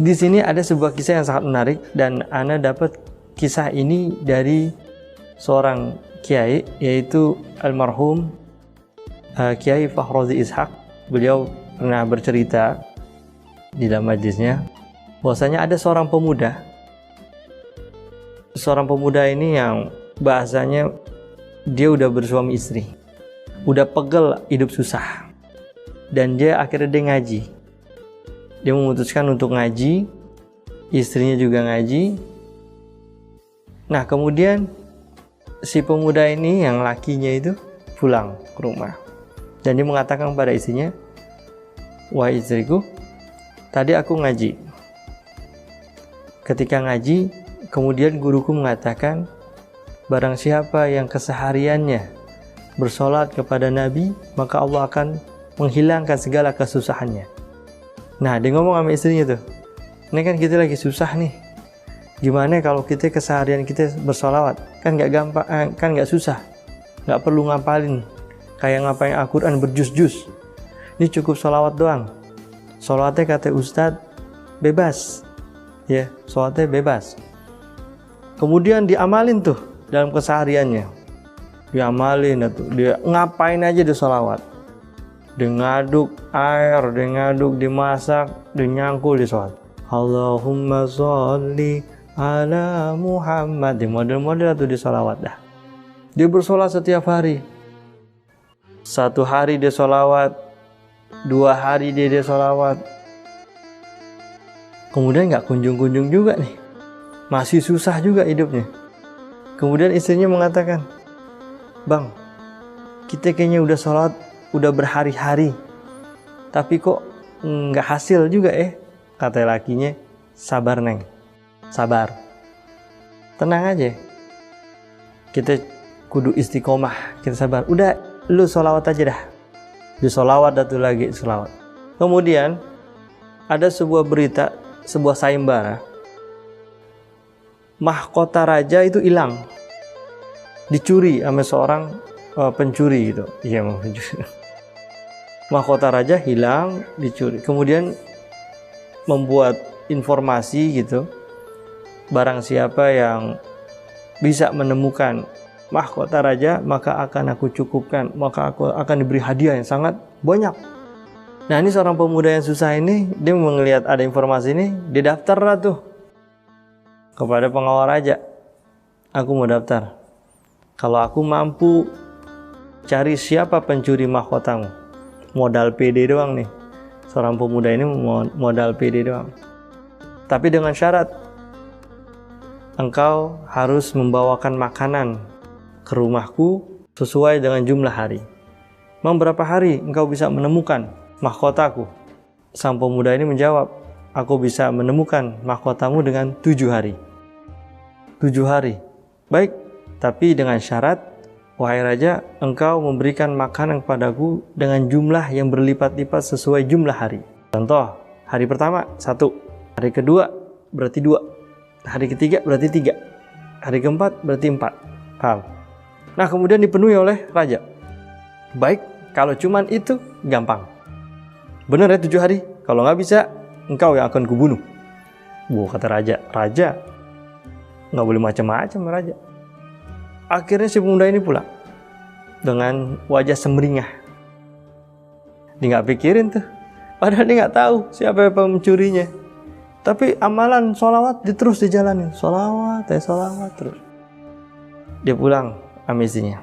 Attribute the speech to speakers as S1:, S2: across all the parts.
S1: Di sini ada sebuah kisah yang sangat menarik, dan ana dapat kisah ini dari seorang kiai, yaitu almarhum Kiai Fakhrozi Ishaq. Beliau pernah bercerita di dalam majlisnya bahwasanya ada seorang pemuda. Seorang pemuda ini yang bahasanya dia udah bersuami istri, udah pegel hidup susah, dan dia akhirnya dia ngaji. Dia memutuskan untuk ngaji, istrinya juga ngaji. Nah, kemudian si pemuda ini yang lakinya itu pulang ke rumah, dan dia mengatakan kepada istrinya, "Wahai istriku, tadi aku ngaji. Ketika ngaji, kemudian guruku mengatakan, barang siapa yang kesehariannya bersolat kepada Nabi, maka Allah akan menghilangkan segala kesusahannya." Nah, dia ngomong sama istrinya tuh, "Ini kan kita lagi susah nih. Gimana kalau kita keseharian kita bersolawat? Kan nggak gampang, kan nggak susah. Nggak perlu ngapalin kayak ngapain Al-Quran berjus-jus. Ini cukup solawat doang. Solawatnya kata Ustadz bebas, ya, solawatnya bebas." Kemudian diamalin tuh dalam kesehariannya. Diamalin tuh, dia ngapain aja di solawat. Dia ngaduk air, dia ngaduk, dimasak, dia nyangkul di sholat. Allahumma sholli ala Muhammad. Di model-model tuh di sholawat dah. Dia bersolat setiap hari. 1 hari dia sholawat, 2 hari dia sholawat. Kemudian nggak kunjung-kunjung juga nih, masih susah juga hidupnya. Kemudian istrinya mengatakan, "Bang, kita kayaknya udah sholat udah berhari-hari, tapi kok nggak hasil juga Kata lakinya, "Sabar Neng, sabar, tenang aja, kita kudu istiqomah, kita sabar. Udah, lu sholawat aja dah." Di sholawat datu lagi sholawat. Kemudian ada sebuah berita, sebuah sayembara, mahkota raja itu hilang, dicuri sama seorang pencuri gitu. Iya, pencuri. Mahkota raja hilang, dicuri. Kemudian membuat informasi gitu, barang siapa yang bisa menemukan mahkota raja, maka akan aku cukupkan, maka aku akan diberi hadiah yang sangat banyak. Nah, ini seorang pemuda yang susah ini, dia melihat ada informasi ini, dia daftar lah tuh kepada pengawal raja. "Aku mau daftar. Kalau aku mampu cari siapa pencuri mahkotamu." Modal PD doang nih. Seorang pemuda ini modal PD doang. Tapi dengan syarat, engkau harus membawakan makanan ke rumahku sesuai dengan jumlah hari. "Mang, berapa hari engkau bisa menemukan mahkotaku?" Sang pemuda ini menjawab, "Aku bisa menemukan mahkotamu dengan 7 hari. 7 hari. Baik, tapi dengan syarat, wahai raja, engkau memberikan makanan kepadaku dengan jumlah yang berlipat-lipat sesuai jumlah hari. Contoh, hari pertama 1, hari kedua berarti 2, hari ketiga berarti 3, hari keempat berarti 4. Paham? Nah, kemudian dipenuhi oleh raja. "Baik, kalau cuman itu gampang. Benar ya 7 hari? Kalau nggak bisa, engkau yang akan kubunuh." Wah, kata raja. Raja nggak boleh macam-macam raja. Akhirnya si pemuda ini pulang dengan wajah semringah. Dia nggak pikirin tuh, padahal dia nggak tahu siapa pencurinya. Tapi amalan sholawat terus dijalanin, sholawat terus. Dia pulang sama istrinya.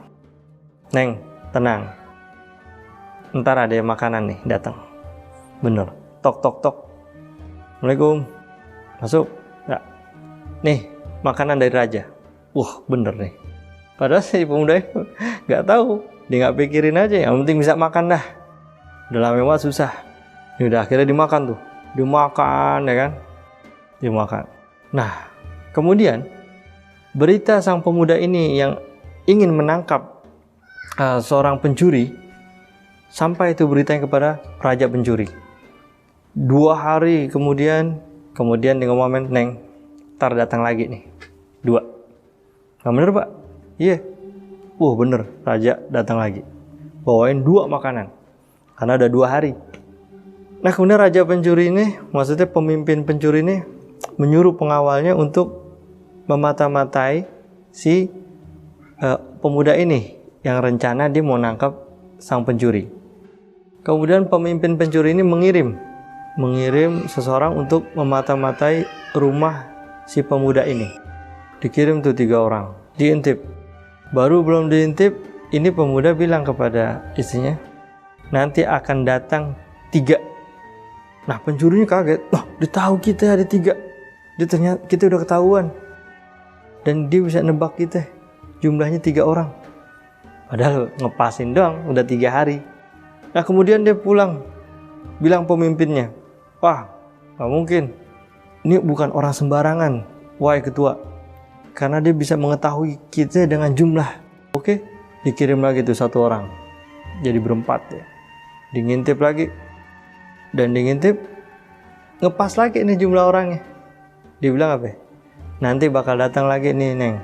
S1: "Neng, tenang. Ntar ada makanan nih datang." Bener, tok tok tok. "Assalamualaikum, masuk." "Nggak, nih makanan dari raja." Wah, bener nih. Padahal si pemuda itu nggak tahu, dia nggak pikirin aja, yang penting bisa makan dah. Udah lama banget susah. Ya udah, akhirnya dimakan tuh, dimakan ya kan, dimakan. Nah, kemudian berita sang pemuda ini yang ingin menangkap seorang pencuri, sampai itu beritanya kepada raja pencuri. 2 hari kemudian dia ngomong, "Neng, ntar datang lagi nih 2. "Nggak bener Pak?" "Iya." "Wah, bener." Raja datang lagi, bawain 2 makanan karena udah 2 hari. Nah kemudian raja pencuri ini, maksudnya pemimpin pencuri ini menyuruh pengawalnya untuk memata-matai si pemuda ini yang rencana dia mau nangkap sang pencuri. Kemudian pemimpin pencuri ini mengirim seseorang untuk memata-matai rumah si pemuda ini. Dikirim tuh 3 orang, diintip. Baru belum diintip, ini pemuda bilang kepada istrinya, nanti akan datang 3. Nah pencurinya kaget, dia tahu kita ada 3. Dia ternyata kita udah ketahuan. Dan dia bisa nebak kita, jumlahnya 3 orang. Padahal ngepasin doang, udah 3 hari. Nah kemudian dia pulang, bilang pemimpinnya, wah gak mungkin, ini bukan orang sembarangan, wahai ketua. Karena dia bisa mengetahui kita dengan jumlah. Oke, dikirim lagi tuh 1 orang. Jadi berempat ya. Diintip lagi. Dan diintip, ngepas lagi nih jumlah orangnya. Dia bilang apa? Nanti bakal datang lagi nih Neng.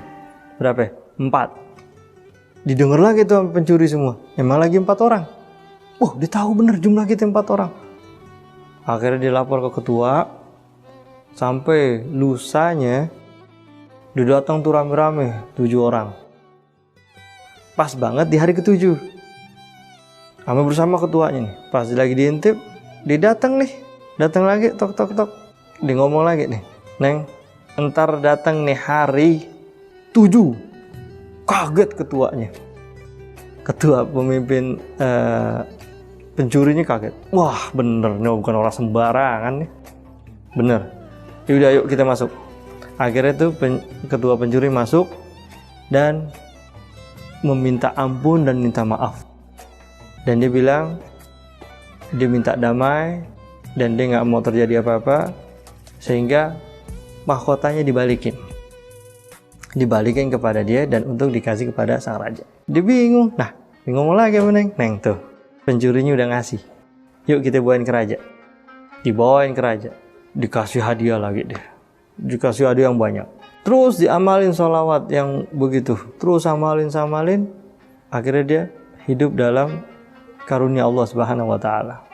S1: Berapa? 4. Didengar lagi tuh pencuri semua. Emang lagi 4 orang. Dia tahu bener jumlah kita 4 orang. Akhirnya dia lapor ke ketua. Sampai lusanya dia datang tuh rame-rame 7 orang. Pas banget di hari ke-7. Kami bersama ketuanya nih. Pas lagi diintip, dia datang nih. Datang lagi, tok. Dia ngomong lagi nih, Neng, entar datang nih hari 7. Kaget ketuanya. Ketua pemimpin pencurinya kaget. Wah bener, ini bukan orang sembarangan nih. Bener. Yaudah yuk kita masuk. Akhirnya tuh ketua pencuri masuk dan meminta ampun dan minta maaf. Dan dia bilang dia minta damai dan dia nggak mau terjadi apa-apa, sehingga mahkotanya dibalikin kepada dia dan untuk dikasih kepada sang raja. Dia bingung. Nah, dia ngomong lagi sama Neng tuh, pencurinya udah ngasih. Yuk kita bawain ke raja. Dibawain ke raja. Dikasih hadiah lagi deh. Dikasih hadiah yang banyak. Terus diamalin sholawat yang begitu. Terus amalin. Akhirnya dia hidup dalam karunia Allah Subhanahu wa taala.